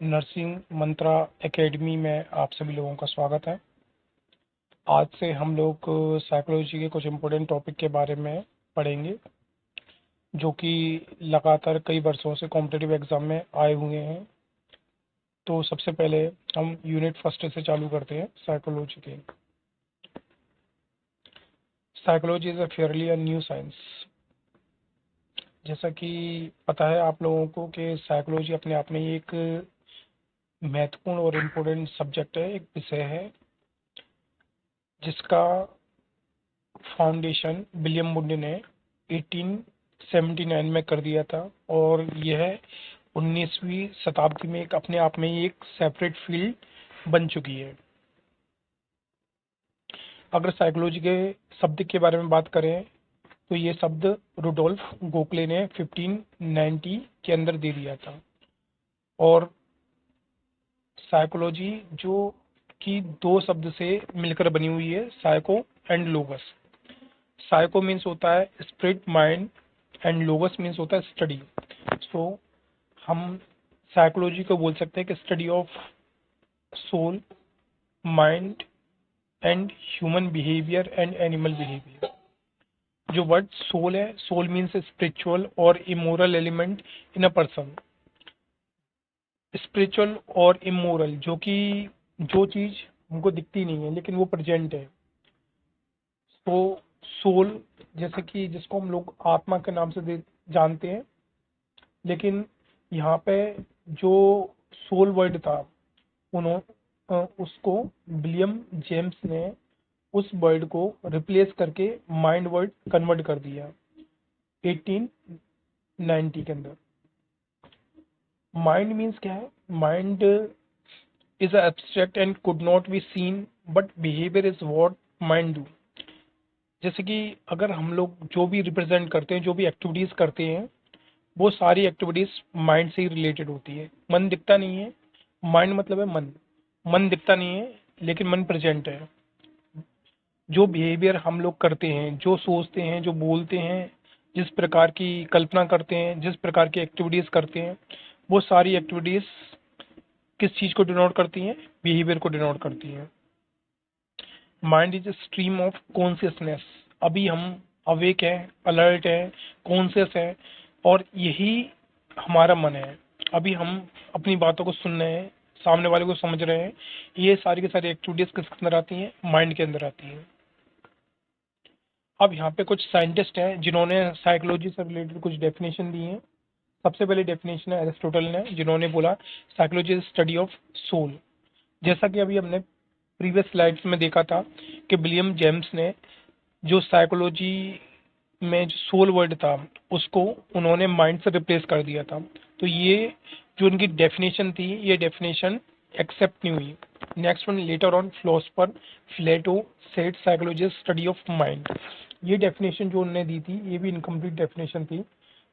Nursing मंत्रा academy में आप सभी लोगों का स्वागत है। आज से हम लोग साइकोलॉजी के कुछ इम्पोर्टेंट टॉपिक के बारे में पढ़ेंगे, जो कि लगातार कई वर्षों से कॉम्पिटिटिव एग्जाम में आए हुए हैं। तो सबसे पहले हम यूनिट फर्स्ट से चालू करते हैं साइकोलॉजी के। Psychology is a fairly a new science. जैसा कि पता है आप लोगों को कि साइकोलॉजी अपने आप में ही एक महत्वपूर्ण और इम्पोर्टेंट सब्जेक्ट है, एक विषय है जिसका फाउंडेशन विलियम वुड ने 1879 में कर दिया था, और यह 19वीं शताब्दी में एक अपने आप में ही एक सेपरेट फील्ड बन चुकी है। अगर साइकोलॉजी के शब्द के बारे में बात करें तो ये शब्द रुडोल्फ गोखले ने 1590 के अंदर दे दिया था। और साइकोलॉजी जो कि दो शब्द से मिलकर बनी हुई है, साइको एंड लोगस। साइको मीन्स होता है स्पिरिट माइंड एंड लोगस मीन्स होता है स्टडी। सो हम साइकोलॉजी को बोल सकते हैं कि study of soul, mind and human behaviour and animal behaviour. जो वर्ड सोल है, सोल मीन्स स्पिरिचुअल और immoral element in a person. Spiritual और इमोरल, जो कि जो चीज हमको दिखती नहीं है लेकिन वो प्रेजेंट है। तो सोल जैसे कि जिसको हम लोग आत्मा के नाम से जानते हैं, लेकिन यहाँ पे जो सोल वर्ड था उसको विलियम जेम्स ने उस वर्ड को रिप्लेस करके माइंड वर्ड कन्वर्ट कर दिया 1890 के अंदर। माइंड मीन्स क्या है? Mind is abstract and could not be seen but behaviour is what mind do. जैसे कि अगर हम लोग जो भी रिप्रेजेंट करते हैं, जो भी एक्टिविटीज करते हैं, वो सारी एक्टिविटीज माइंड से ही रिलेटेड होती है। मन दिखता नहीं है, माइंड मतलब है मन। मन दिखता नहीं है लेकिन मन प्रेजेंट है। जो बिहेवियर हम लोग करते हैं, जो सोचते हैं, जो बोलते हैं, जिस प्रकार की कल्पना करते हैं, जिस प्रकार की एक्टिविटीज करते हैं, वो सारी एक्टिविटीज किस चीज को डिनोट करती हैं? बिहेवियर को डिनोट करती हैं। Mind is a stream of consciousness. अभी हम अवेक है, अलर्ट है, कॉन्शियस है, और यही हमारा मन है। अभी हम अपनी बातों को सुन रहे हैं, सामने वाले को समझ रहे हैं। ये सारी की सारी एक्टिविटीज किसके अंदर आती हैं? माइंड के अंदर आती हैं। अब यहाँ पे कुछ साइंटिस्ट हैं जिन्होंने साइकोलॉजी से रिलेटेड कुछ डेफिनेशन दी है। सबसे पहले डेफिनेशन है एरिस्टोटल ने, जिन्होंने बोला psychology is study of soul. जैसा कि अभी हमने प्रीवियस स्लाइड्स में देखा था कि विलियम जेम्स ने जो साइकोलॉजी में जो सोल वर्ड था उसको उन्होंने माइंड से रिप्लेस कर दिया था। तो ये जो उनकी डेफिनेशन थी, ये डेफिनेशन एक्सेप्ट नहीं हुई। Next one, later on philosopher Plato said psychology study of mind. ये डेफिनेशन जो उन्होंने दी थी, ये भी इनकम्प्लीट डेफिनेशन थी।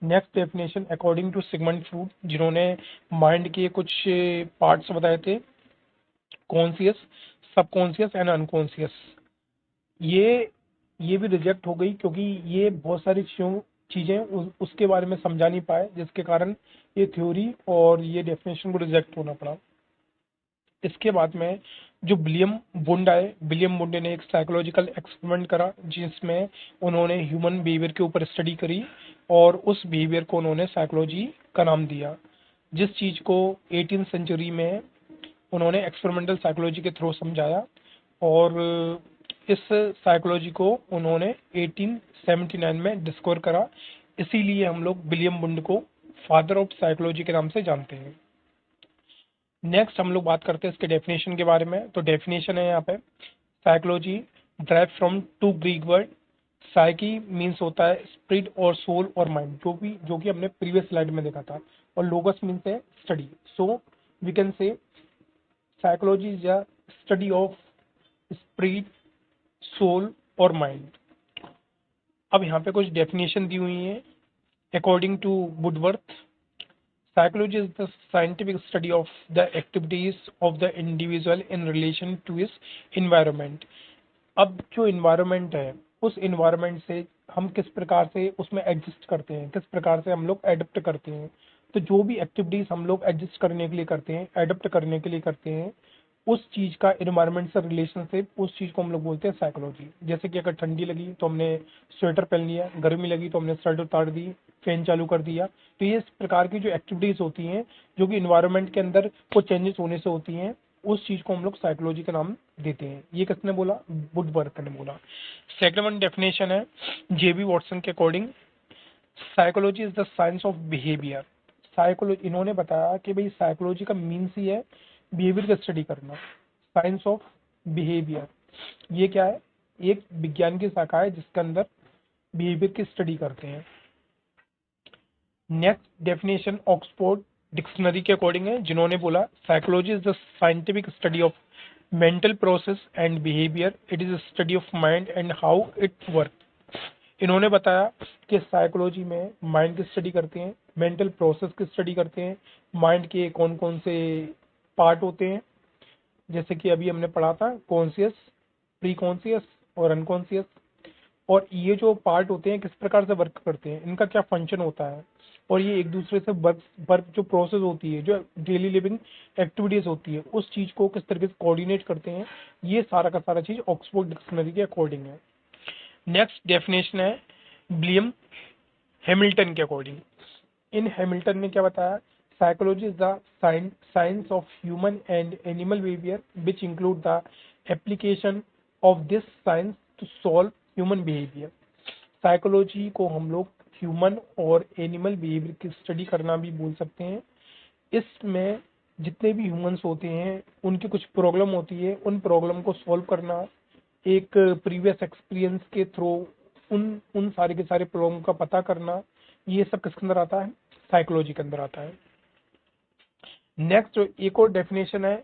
Next definition according to Sigmund Freud, जिन्होंने माइंड के कुछ पार्ट्स बताए थे, कॉन्शियस, सबकॉन्शियस एंड अनकॉन्शियस। ये भी रिजेक्ट हो गई क्योंकि ये बहुत सारी चीजें उसके बारे में समझा नहीं पाए, जिसके कारण ये थ्योरी और ये डेफिनेशन को रिजेक्ट होना पड़ा। इसके बाद में जो विलियम वुंड आए, विलियम वुंड ने एक साइकोलॉजिकल एक्सपेरिमेंट करा जिसमें उन्होंने ह्यूमन बिहेवियर के ऊपर स्टडी करी, और उस बिहेवियर को उन्होंने साइकोलॉजी का नाम दिया। जिस चीज को 18th सेंचुरी में उन्होंने एक्सपेरिमेंटल साइकोलॉजी के थ्रू समझाया, और इस साइकोलॉजी को उन्होंने 1879 में डिस्कवर करा। इसीलिए हम लोग विलियम वुंड को फादर ऑफ साइकोलॉजी के नाम से जानते हैं। नेक्स्ट हम लोग बात करते हैं इसके डेफिनेशन के बारे में। तो डेफिनेशन है यहाँ पे, psychology drive from two Greek word. Psyche means होता है स्पिरिट और सोल और माइंड, जो कि हमने प्रीवियस स्लाइड में देखा था, और लोगस मीन्स है study. So we can say psychology is a study of spirit, soul और माइंड। अब यहाँ पे कुछ डेफिनेशन दी हुई है। According to Woodworth, psychology is the scientific study of the activities of the individual in relation to his environment। अब जो environment है, उस environment से हम किस प्रकार से उसमें एडजस्ट करते हैं, किस प्रकार से हम लोग एडप्ट करते हैं, तो जो भी एक्टिविटीज हम लोग एडजस्ट करने के लिए करते हैं, एडप्ट करने के लिए करते हैं, उस चीज का एनवायरनमेंट से रिलेशनशिप, उस चीज को हम लोग बोलते हैं साइकोलॉजी। जैसे कि अगर ठंडी लगी तो हमने स्वेटर पहन लिया, गर्मी लगी तो हमने शर्ट उतार दी, फैन चालू कर दिया। तो ये इस प्रकार की जो एक्टिविटीज होती हैं जो कि इन्वायरमेंट के अंदर कुछ चेंजेस होने से होती हैं, उस चीज को हम लोग साइकोलॉजी का नाम देते हैं। ये किसने बोला? वुडवर्थ ने बोला। सेकंड वन डेफिनेशन है जेबी वॉटसन के according, psychology is the science of behaviour. Psychology, इन्होंने बताया कि भाई साइकोलॉजी का मीन्स ही है बिहेवियर का स्टडी करना, साइंस ऑफ बिहेवियर। ये क्या है? एक विज्ञान की शाखा है जिसके अंदर बिहेवियर की स्टडी करते हैं। नेक्स्ट डेफिनेशन ऑक्सफोर्ड डिक्शनरी के अकॉर्डिंग है, जिन्होंने बोला psychology is the scientific study of mental process and behaviour, it is study of mind and how it work. इन्होंने बताया कि साइकोलॉजी में माइंड की स्टडी करते हैं, मेंटल प्रोसेस की स्टडी करते हैं, माइंड के कौन कौन से पार्ट होते हैं, जैसे कि अभी हमने पढ़ा था कॉन्शियस, प्री कॉन्शियस और अनकॉन्शियस, और ये जो पार्ट होते हैं किस प्रकार से वर्क करते हैं, इनका क्या फंक्शन होता है, और ये एक दूसरे से वर्क वर्क जो प्रोसेस होती है, जो डेली लिविंग एक्टिविटीज होती है, उस चीज को किस तरीके से कोऑर्डिनेट करते हैं, ये सारा का सारा चीज ऑक्सफोर्ड डिक्शनरी के अकॉर्डिंग है। नेक्स्ट डेफिनेशन है विलियम हैमिल्टन के अकॉर्डिंग। इन हैमिल्टन ने क्या बताया? Psychology is the science of human and animal behaviour which include the application of this science to solve human behaviour. Psychology को हम लोग ह्यूमन और एनिमल बिहेवियर की स्टडी करना भी बोल सकते हैं। इसमें जितने भी ह्यूमंस होते हैं उनकी कुछ प्रॉब्लम होती है, उन प्रॉब्लम को सॉल्व करना, एक प्रीवियस एक्सपीरियंस के थ्रू उन उन सारे के सारे प्रॉब्लम का पता करना, ये सब किसके अंदर आता है? साइकोलॉजी के अंदर आता है। नेक्स्ट एक और डेफिनेशन है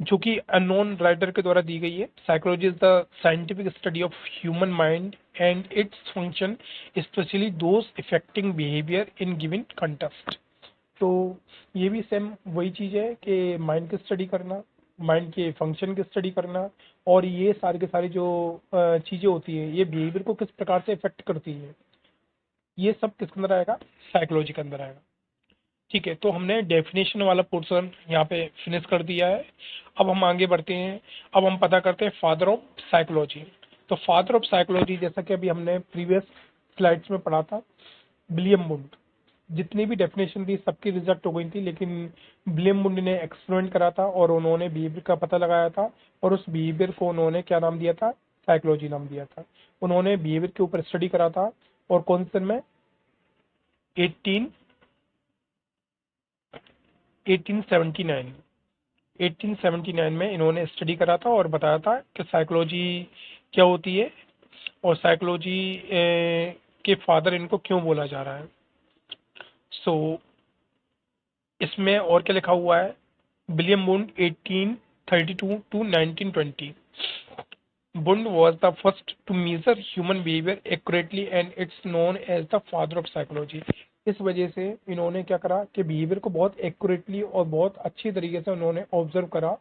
जो कि अननोन राइटर के द्वारा दी गई है, psychology is the scientific study of human mind and its function specially those affecting behaviour in given context. तो ये भी सेम वही चीज है कि माइंड की स्टडी करना, माइंड के फंक्शन की स्टडी करना, और ये सारी के सारी जो चीजें होती है ये बिहेवियर को किस प्रकार से इफेक्ट करती है, ये सब किसके अंदर आएगा? साइकोलॉजी के अंदर आएगा। ठीक है, तो हमने डेफिनेशन वाला पोर्शन यहाँ पे फिनिश कर दिया है। अब हम आगे बढ़ते हैं, अब हम पता करते हैं फादर ऑफ साइकोलॉजी। तो फादर ऑफ साइकोलॉजी, जैसा कि अभी हमने प्रीवियस स्लाइड्स में पढ़ा था, विलियम वुंड। जितनी भी डेफिनेशन थी सबकी रिजेक्ट हो गई थी, लेकिन विलियम वुंड ने एक्सपेरिमेंट करा था और उन्होंने बिहेवियर का पता लगाया था, और उस बिहेवियर को उन्होंने क्या नाम दिया था? साइकोलॉजी नाम दिया था। उन्होंने बिहेवियर के ऊपर स्टडी करा था, और कौन सन में? 1879 1879 में इन्होंने स्टडी करा था और बताया था कि साइकोलॉजी क्या होती है, और साइकोलॉजी के फादर इनको क्यों बोला जा रहा है। सो इसमें और क्या लिखा हुआ है? William wound 1832 to 1920. Wundt was the first to measure human behavior accurately and it's known as the father of psychology. इस वजह से इन्होंने क्या करा कि बिहेवियर को बहुत एक्यूरेटली और बहुत अच्छी तरीके से उन्होंने ऑब्जर्व करा।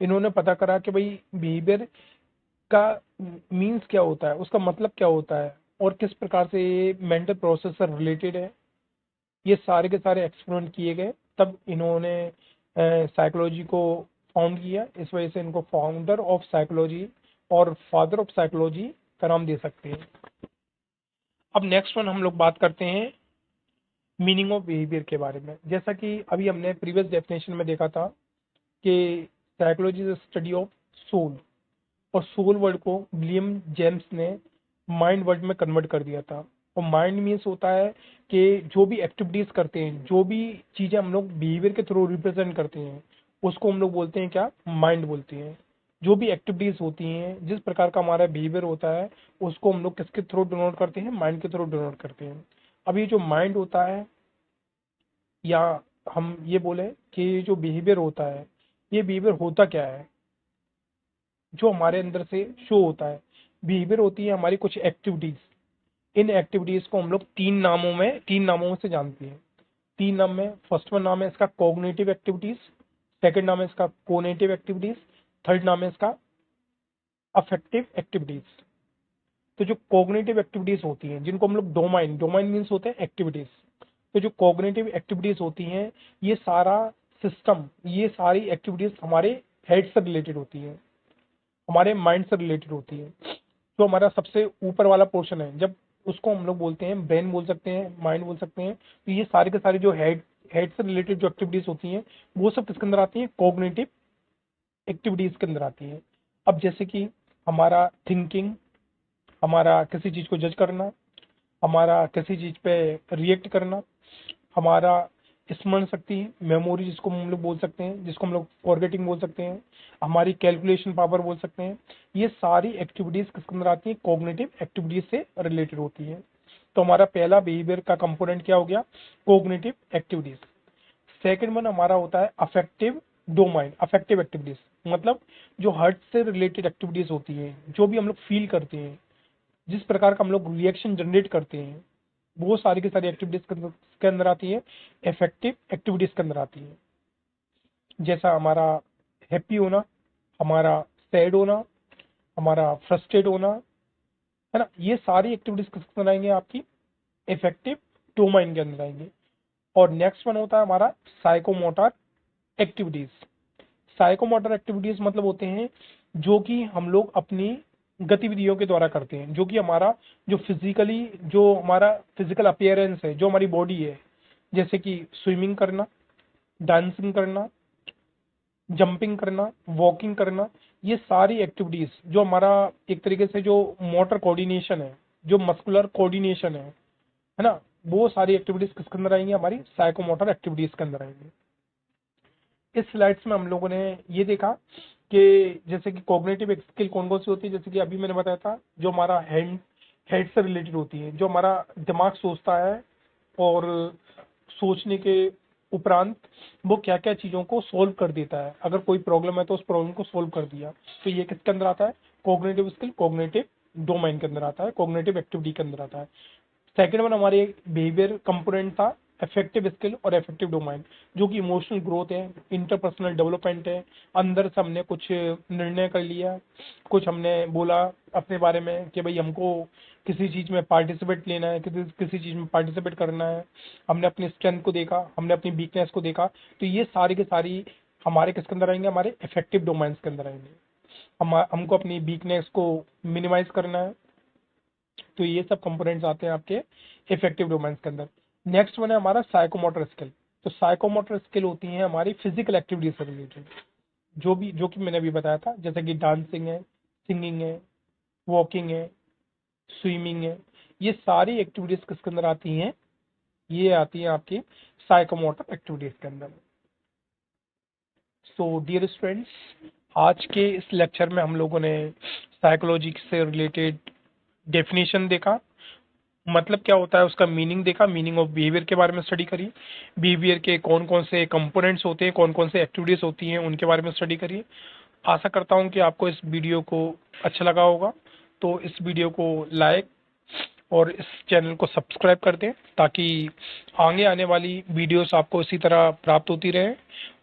इन्होंने पता करा कि भाई बिहेवियर का मीन्स क्या होता है, उसका मतलब क्या होता है, और किस प्रकार से ये मेंटल प्रोसेस से रिलेटेड है। ये सारे के सारे एक्सपेरिमेंट किए गए, तब इन्होंने साइकोलॉजी को फाउंड किया। इस वजह से इनको फाउंडर ऑफ साइकोलॉजी और फादर ऑफ साइकोलॉजी का नाम दे सकते हैं। अब नेक्स्ट वन हम लोग बात करते हैं मीनिंग ऑफ बिहेवियर के बारे में। जैसा कि अभी हमने प्रीवियस डेफिनेशन में देखा था कि psychology is study of soul, और सोल वर्ड को विलियम जेम्स ने माइंड वर्ड में कन्वर्ट कर दिया था। और माइंड मीन्स होता है कि जो भी एक्टिविटीज करते हैं, जो भी चीजें हम लोग बिहेवियर के थ्रू रिप्रेजेंट करते हैं, उसको हम लोग बोलते हैं क्या? माइंड बोलते हैं। जो भी एक्टिविटीज होती हैं, जिस प्रकार का हमारा बिहेवियर होता है, उसको हम लोग किसके थ्रू डिनोट करते हैं? माइंड के थ्रू डिनोट करते हैं। अब ये जो माइंड होता है, या हम ये बोले कि ये जो बिहेवियर होता है, ये बिहेवियर होता क्या है? जो हमारे अंदर से शो होता है, बिहेवियर होती है हमारी कुछ एक्टिविटीज। इन एक्टिविटीज को हम लोग तीन नामों से जानते हैं। तीन नाम में, फर्स्ट वन नाम है इसका कॉग्निटिव एक्टिविटीज, सेकंड नाम है इसका कोनेटिव एक्टिविटीज, थर्ड नाम है इसका अफेक्टिव एक्टिविटीज। तो जो कॉग्निटिव एक्टिविटीज होती हैं, जिनको हम लोग डोमाइन मीन्स होते हैं एक्टिविटीज, तो जो कॉग्निटिव एक्टिविटीज होती हैं, ये सारा सिस्टम, ये सारी एक्टिविटीज हमारे हेड से रिलेटेड होती हैं, हमारे माइंड से रिलेटेड होती है। जो हमारा सबसे ऊपर वाला पोर्शन है, जब उसको हम लोग बोलते हैं ब्रेन बोल सकते हैं, माइंड बोल सकते हैं। तो ये सारे के सारे जो हेड हेड से रिलेटेड जो एक्टिविटीज होती हैं, वो सब किसके अंदर आती हैं? कॉग्निटिव एक्टिविटीज के अंदर आती हैं। अब जैसे कि हमारा थिंकिंग, हमारा किसी चीज को जज करना, हमारा किसी चीज पे रिएक्ट करना, हमारा स्मरण शक्ति, मेमोरी जिसको हम लोग बोल सकते हैं, जिसको हम लोग फॉरगेटिंग बोल सकते हैं, हमारी कैलकुलेशन पावर बोल सकते हैं, ये सारी एक्टिविटीज किसके अंदर आती है? कॉग्निटिव एक्टिविटीज से रिलेटेड होती है। तो हमारा पहला बिहेवियर का कंपोनेंट क्या हो गया? Cognitive activities. सेकेंड वन हमारा होता है अफेक्टिव डोमाइन, अफेक्टिव एक्टिविटीज, मतलब जो हार्ट से रिलेटेड एक्टिविटीज होती है, जो भी हम लोग फील करते हैं, जिस प्रकार का हम लोग रिएक्शन जनरेट करते हैं, वो सारी की सारी एक्टिविटीज के अंदर आती है, इफेक्टिव एक्टिविटीज के अंदर आती है। जैसा हमारा हैप्पी होना, हमारा सैड होना, हमारा फ्रस्ट्रेट होना, है ना, ये सारी एक्टिविटीज किस अंदर आएंगे? आपकी इफेक्टिव डोमाइन के अंदर आएंगे। और नेक्स्ट वन होता है हमारा साइकोमोटर एक्टिविटीज। साइकोमोटर एक्टिविटीज मतलब होते हैं जो कि हम लोग अपनी गतिविधियों के द्वारा करते हैं, जो कि हमारा जो फिजिकली, जो हमारा फिजिकल अपीयरेंस है, जो हमारी बॉडी है, जैसे कि स्विमिंग करना, डांसिंग करना, जंपिंग करना, वॉकिंग करना, ये सारी एक्टिविटीज जो हमारा एक तरीके से जो मोटर कोऑर्डिनेशन है, जो मस्कुलर कोऑर्डिनेशन है ना, वो सारी एक्टिविटीज किसके अंदर आएंगी? हमारी साइकोमोटर एक्टिविटीज के अंदर आएंगी। इस स्लाइड्स में हम लोगों ने ये देखा कि जैसे कि कॉग्निटिव स्किल कौन कौन सी होती है, जैसे कि अभी मैंने बताया था, जो हमारा हेड से रिलेटेड होती है, जो हमारा दिमाग सोचता है और सोचने के उपरांत वो क्या क्या चीजों को सोल्व कर देता है। अगर कोई प्रॉब्लम है तो उस प्रॉब्लम को सोल्व कर दिया, तो ये किसके अंदर आता है? कॉग्निटिव स्किल, कॉग्निटिव डोमेन के अंदर आता है, कॉग्निटिव एक्टिविटी के अंदर आता है। सेकेंड वन हमारे बिहेवियर कंपोनेंट था अफेक्टिव स्किल और अफेक्टिव डोमाइन, जो कि इमोशनल ग्रोथ है, इंटरपर्सनल डेवलपमेंट है। अंदर से हमने कुछ निर्णय कर लिया, कुछ हमने बोला अपने बारे में कि भाई हमको किसी चीज में पार्टिसिपेट लेना है, किसी चीज में पार्टिसिपेट करना है। हमने अपनी स्ट्रेंथ को देखा, हमने अपनी वीकनेस को देखा। तो ये सारी के सारी हमारे किसके अंदर आएंगे? हमारे इफेक्टिव डोमाइंस के अंदर आएंगे। हमको अपनी वीकनेस को मिनिमाइज करना है। तो ये सब कंपोनेंट्स आते हैं आपके इफेक्टिव डोमेन्स के अंदर। नेक्स्ट वन है हमारा साइकोमोटर स्किल। तो साइकोमोटर स्किल होती है हमारी फिजिकल एक्टिविटीज से रिलेटेड, जो कि मैंने अभी बताया था, जैसे कि डांसिंग है, सिंगिंग है, वॉकिंग है, स्विमिंग है। ये सारी एक्टिविटीज किसके अंदर आती हैं? ये आती हैं आपकी साइकोमोटर एक्टिविटीज के अंदर। सो डियर स्टूडेंट्स, आज के इस लेक्चर में हम लोगों ने साइकोलॉजी से रिलेटेड डेफिनेशन देखा, मतलब क्या होता है उसका मीनिंग देखा, मीनिंग ऑफ बिहेवियर के बारे में स्टडी करी, बिहेवियर के कौन कौन से कंपोनेंट्स होते हैं, कौन कौन से एक्टिविटीज होती हैं, उनके बारे में स्टडी करी। आशा करता हूं कि आपको इस वीडियो को अच्छा लगा होगा। तो इस वीडियो को लाइक और इस चैनल को सब्सक्राइब कर दें, ताकि आगे आने वाली वीडियोस आपको इसी तरह प्राप्त होती रहे।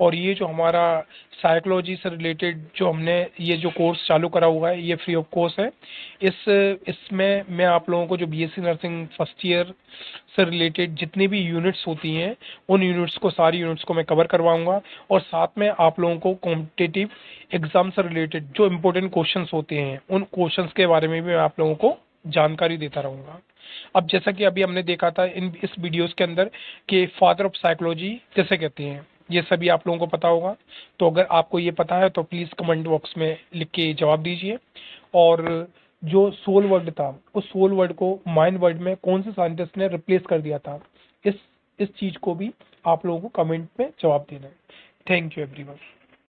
और ये जो हमारा साइकोलॉजी से रिलेटेड जो हमने ये जो कोर्स चालू करा हुआ है, ये फ्री ऑफ कॉस्ट है। इसमें मैं आप लोगों को जो बीएससी नर्सिंग फर्स्ट ईयर से रिलेटेड जितनी भी यूनिट्स होती हैं, उन यूनिट्स को, सारी यूनिट्स को मैं कवर करवाऊंगा। और साथ में आप लोगों को कॉम्पिटिटिव एग्जाम से रिलेटेड जो इम्पोर्टेंट क्वेश्चंस होते हैं, उन क्वेश्चंस के बारे में भी मैं आप लोगों को जानकारी देता रहूंगा। अब जैसा कि अभी हमने देखा था इस वीडियोस के अंदर कि फादर ऑफ साइकोलॉजी किसे कहते हैं, ये सभी आप लोगों को पता होगा। तो अगर आपको ये पता है तो प्लीज कमेंट बॉक्स में लिख के जवाब दीजिए। और जो सोल वर्ड था, उस सोल वर्ड को माइंड वर्ड में कौन से साइंटिस्ट ने रिप्लेस कर दिया था, इस चीज को भी आप लोगों को कमेंट में जवाब देना है। Thank you everyone.